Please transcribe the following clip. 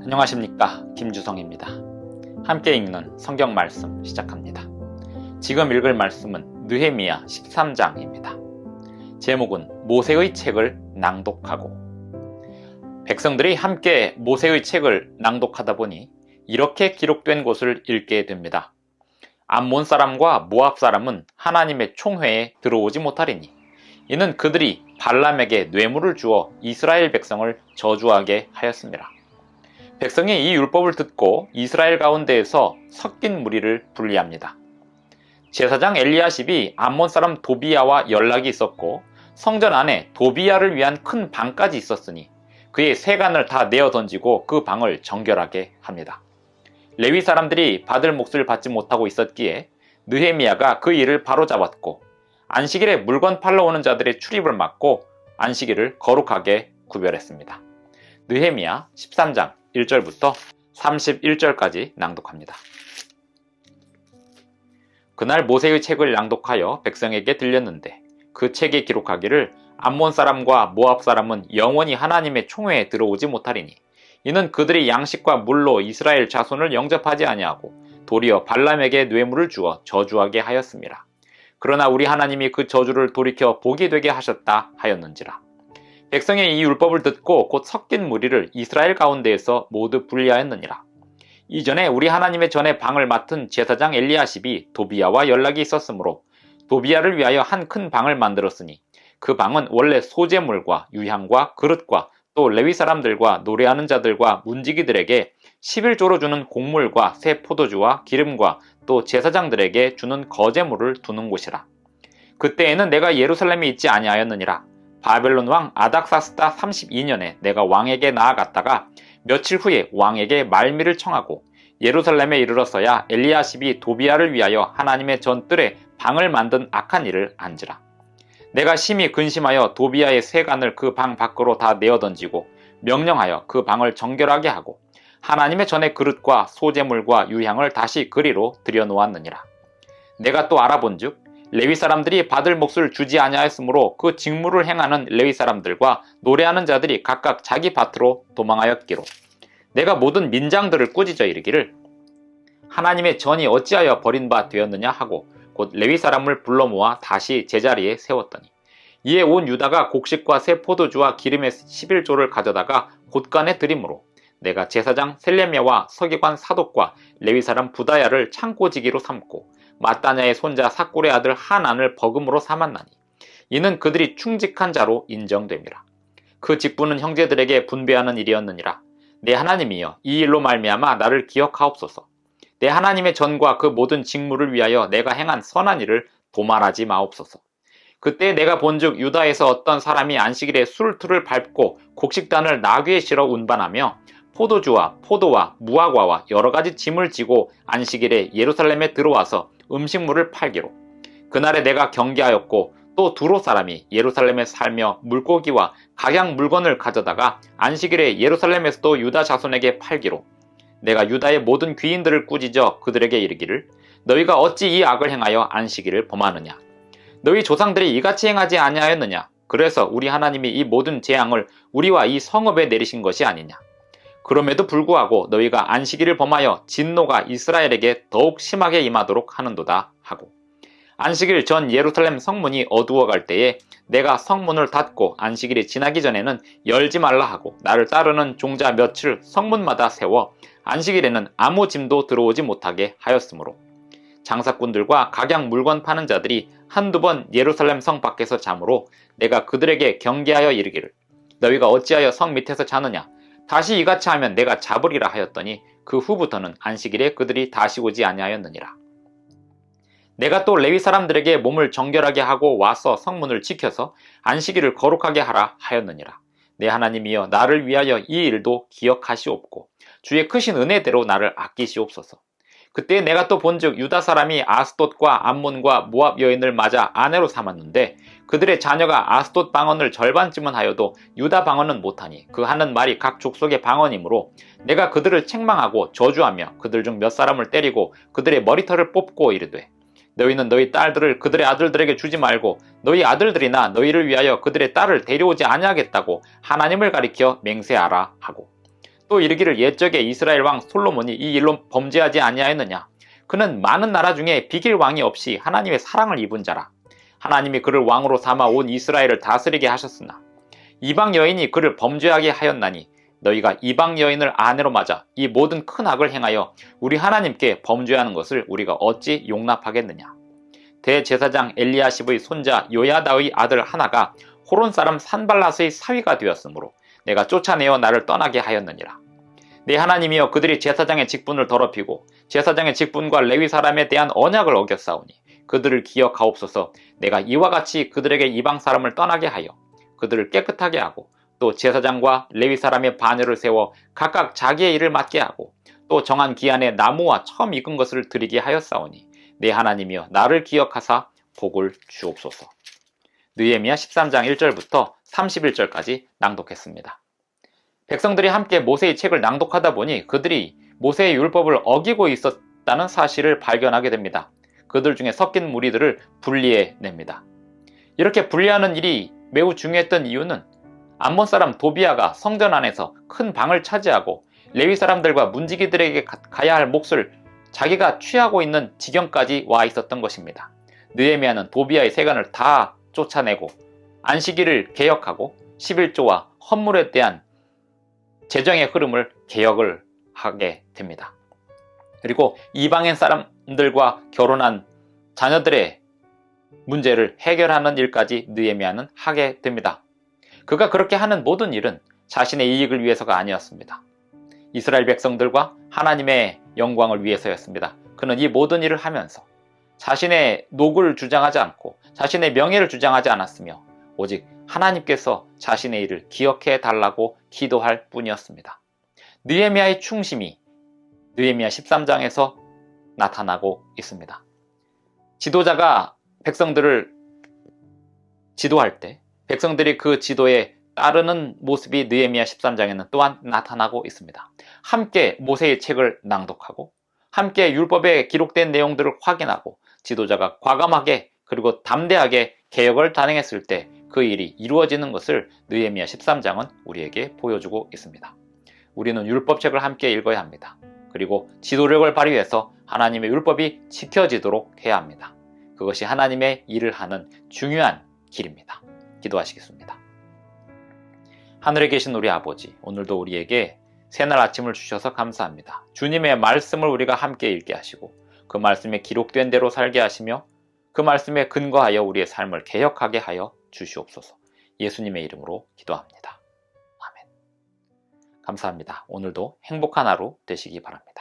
안녕하십니까, 김주성입니다. 함께 읽는 성경 말씀 시작합니다. 지금 읽을 말씀은 느헤미야 13장입니다. 제목은 모세의 책을 낭독하고. 백성들이 함께 모세의 책을 낭독하다 보니 이렇게 기록된 곳을 읽게 됩니다. 암몬 사람과 모압 사람은 하나님의 총회에 들어오지 못하리니 이는 그들이 발람에게 뇌물을 주어 이스라엘 백성을 저주하게 하였습니다. 백성이 이 율법을 듣고 이스라엘 가운데에서 섞인 무리를 분리합니다. 제사장 엘리야십이 암몬 사람 도비야와 연락이 있었고 성전 안에 도비야를 위한 큰 방까지 있었으니 그의 세간을 다 내어 던지고 그 방을 정결하게 합니다. 레위 사람들이 받을 몫을 받지 못하고 있었기에 느헤미야가 그 일을 바로잡았고 안식일에 물건 팔러 오는 자들의 출입을 막고 안식일을 거룩하게 구별했습니다. 느헤미야 13장 1절부터 31절까지 낭독합니다. 그날 모세의 책을 낭독하여 백성에게 들렸는데 그 책에 기록하기를 암몬 사람과 모압 사람은 영원히 하나님의 총회에 들어오지 못하리니 이는 그들이 양식과 물로 이스라엘 자손을 영접하지 아니하고 도리어 발람에게 뇌물을 주어 저주하게 하였습니다. 그러나 우리 하나님이 그 저주를 돌이켜 복이 되게 하셨다 하였는지라. 백성의 이 율법을 듣고 곧 섞인 무리를 이스라엘 가운데에서 모두 분리하였느니라. 이전에 우리 하나님의 전에 방을 맡은 제사장 엘리야십이 도비야와 연락이 있었으므로 도비야를 위하여 한 큰 방을 만들었으니 그 방은 원래 소재물과 유향과 그릇과 또 레위 사람들과 노래하는 자들과 문지기들에게 11조로 주는 곡물과 새 포도주와 기름과 또 제사장들에게 주는 거제물을 두는 곳이라. 그때에는 내가 예루살렘에 있지 아니하였느니라. 바벨론 왕 아닥사스다 32년에 내가 왕에게 나아갔다가 며칠 후에 왕에게 말미를 청하고 예루살렘에 이르러서야 엘리야십이 도비야를 위하여 하나님의 전뜰에 방을 만든 악한 일을 안지라. 내가 심히 근심하여 도비야의 세간을 그 방 밖으로 다 내어 던지고 명령하여 그 방을 정결하게 하고 하나님의 전의 그릇과 소재물과 유향을 다시 그리로 들여놓았느니라. 내가 또 알아본즉 레위 사람들이 받을 몫을 주지 아니하였으므로 그 직무를 행하는 레위 사람들과 노래하는 자들이 각각 자기 밭으로 도망하였기로 내가 모든 민장들을 꾸짖어 이르기를 하나님의 전이 어찌하여 버린 바 되었느냐 하고 곧 레위 사람을 불러 모아 다시 제자리에 세웠더니 이에 온 유다가 곡식과 새 포도주와 기름의 11조를 가져다가 곳간에 드림으로 내가 제사장 셀레미야와 서기관 사독과 레위 사람 부다야를 창고지기로 삼고 마따냐의 손자 삭골의 아들 하난을 버금으로 삼았나니 이는 그들이 충직한 자로 인정됨이라. 그 직분은 형제들에게 분배하는 일이었느니라. 내 하나님이여 이 일로 말미암아 나를 기억하옵소서. 내 하나님의 전과 그 모든 직무를 위하여 내가 행한 선한 일을 도말하지 마옵소서. 그때 내가 본즉 유다에서 어떤 사람이 안식일에 술틀을 밟고 곡식단을 나귀에 실어 운반하며 포도주와 포도와 무화과와 여러가지 짐을 지고 안식일에 예루살렘에 들어와서 음식물을 팔기로 그날에 내가 경계하였고 또 두로 사람이 예루살렘에 살며 물고기와 각양 물건을 가져다가 안식일에 예루살렘에서도 유다 자손에게 팔기로 내가 유다의 모든 귀인들을 꾸짖어 그들에게 이르기를 너희가 어찌 이 악을 행하여 안식일을 범하느냐. 너희 조상들이 이같이 행하지 아니하였느냐. 그래서 우리 하나님이 이 모든 재앙을 우리와 이 성읍에 내리신 것이 아니냐. 그럼에도 불구하고 너희가 안식일을 범하여 진노가 이스라엘에게 더욱 심하게 임하도록 하는도다 하고 안식일 전 예루살렘 성문이 어두워갈 때에 내가 성문을 닫고 안식일이 지나기 전에는 열지 말라 하고 나를 따르는 종자 며칠 성문마다 세워 안식일에는 아무 짐도 들어오지 못하게 하였으므로 장사꾼들과 각양 물건 파는 자들이 한두 번 예루살렘 성 밖에서 자므로 내가 그들에게 경계하여 이르기를 너희가 어찌하여 성 밑에서 자느냐. 다시 이같이 하면 내가 잡으리라 하였더니 그 후부터는 안식일에 그들이 다시 오지 아니하였느니라. 내가 또 레위 사람들에게 몸을 정결하게 하고 와서 성문을 지켜서 안식일을 거룩하게 하라 하였느니라. 내 하나님이여 나를 위하여 이 일도 기억하시옵고 주의 크신 은혜대로 나를 아끼시옵소서. 그때 내가 또 본즉 유다 사람이 아스돗과 암몬과 모압 여인을 맞아 아내로 삼았는데 그들의 자녀가 아스돗 방언을 절반쯤은 하여도 유다 방언은 못하니 그 하는 말이 각 족속의 방언이므로 내가 그들을 책망하고 저주하며 그들 중 몇 사람을 때리고 그들의 머리털을 뽑고 이르되 너희는 너희 딸들을 그들의 아들들에게 주지 말고 너희 아들들이나 너희를 위하여 그들의 딸을 데려오지 아니하겠다고 하나님을 가리켜 맹세하라 하고 또 이르기를 옛적에 이스라엘 왕 솔로몬이 이 일로 범죄하지 아니하였느냐. 그는 많은 나라 중에 비길 왕이 없이 하나님의 사랑을 입은 자라. 하나님이 그를 왕으로 삼아 온 이스라엘을 다스리게 하셨으나 이방 여인이 그를 범죄하게 하였나니 너희가 이방 여인을 아내로 맞아 이 모든 큰 악을 행하여 우리 하나님께 범죄하는 것을 우리가 어찌 용납하겠느냐. 대제사장 엘리야십의 손자 요야다의 아들 하나가 호론 사람 산발랏의 사위가 되었으므로 내가 쫓아내어 나를 떠나게 하였느니라. 내 하나님이여 그들이 제사장의 직분을 더럽히고 제사장의 직분과 레위 사람에 대한 언약을 어겼사오니 그들을 기억하옵소서. 내가 이와 같이 그들에게 이방 사람을 떠나게 하여 그들을 깨끗하게 하고 또 제사장과 레위 사람의 반열을 세워 각각 자기의 일을 맡게 하고 또 정한 기한에 나무와 처음 익은 것을 드리게 하였사오니 내 하나님이여 나를 기억하사 복을 주옵소서. 느헤미야 13장 1절부터 31절까지 낭독했습니다. 백성들이 함께 모세의 책을 낭독하다 보니 그들이 모세의 율법을 어기고 있었다는 사실을 발견하게 됩니다. 그들 중에 섞인 무리들을 분리해냅니다. 이렇게 분리하는 일이 매우 중요했던 이유는 암몬 사람 도비아가 성전 안에서 큰 방을 차지하고 레위 사람들과 문지기들에게 가야 할 몫을 자기가 취하고 있는 지경까지 와 있었던 것입니다. 느헤미야는 도비아의 세간을 다 쫓아내고 안식일을 개혁하고 11조와 헌물에 대한 재정의 흐름을 개혁을 하게 됩니다. 그리고 이방인 사람들과 결혼한 자녀들의 문제를 해결하는 일까지 느헤미야는 하게 됩니다. 그가 그렇게 하는 모든 일은 자신의 이익을 위해서가 아니었습니다. 이스라엘 백성들과 하나님의 영광을 위해서였습니다. 그는 이 모든 일을 하면서 자신의 녹을 주장하지 않고 자신의 명예를 주장하지 않았으며 오직 하나님께서 자신의 일을 기억해 달라고 기도할 뿐이었습니다. 느헤미야의 충심이 느헤미야 13장에서 나타나고 있습니다. 지도자가 백성들을 지도할 때 백성들이 그 지도에 따르는 모습이 느헤미야 13장에는 또한 나타나고 있습니다. 함께 모세의 책을 낭독하고 함께 율법에 기록된 내용들을 확인하고 지도자가 과감하게 그리고 담대하게 개혁을 단행했을 때 그 일이 이루어지는 것을 느헤미야 13장은 우리에게 보여주고 있습니다. 우리는 율법책을 함께 읽어야 합니다. 그리고 지도력을 발휘해서 하나님의 율법이 지켜지도록 해야 합니다. 그것이 하나님의 일을 하는 중요한 길입니다. 기도하시겠습니다. 하늘에 계신 우리 아버지, 오늘도 우리에게 새날 아침을 주셔서 감사합니다. 주님의 말씀을 우리가 함께 읽게 하시고 그 말씀에 기록된 대로 살게 하시며 그 말씀에 근거하여 우리의 삶을 개혁하게 하여 주시옵소서. 예수님의 이름으로 기도합니다. 아멘. 감사합니다. 오늘도 행복한 하루 되시기 바랍니다.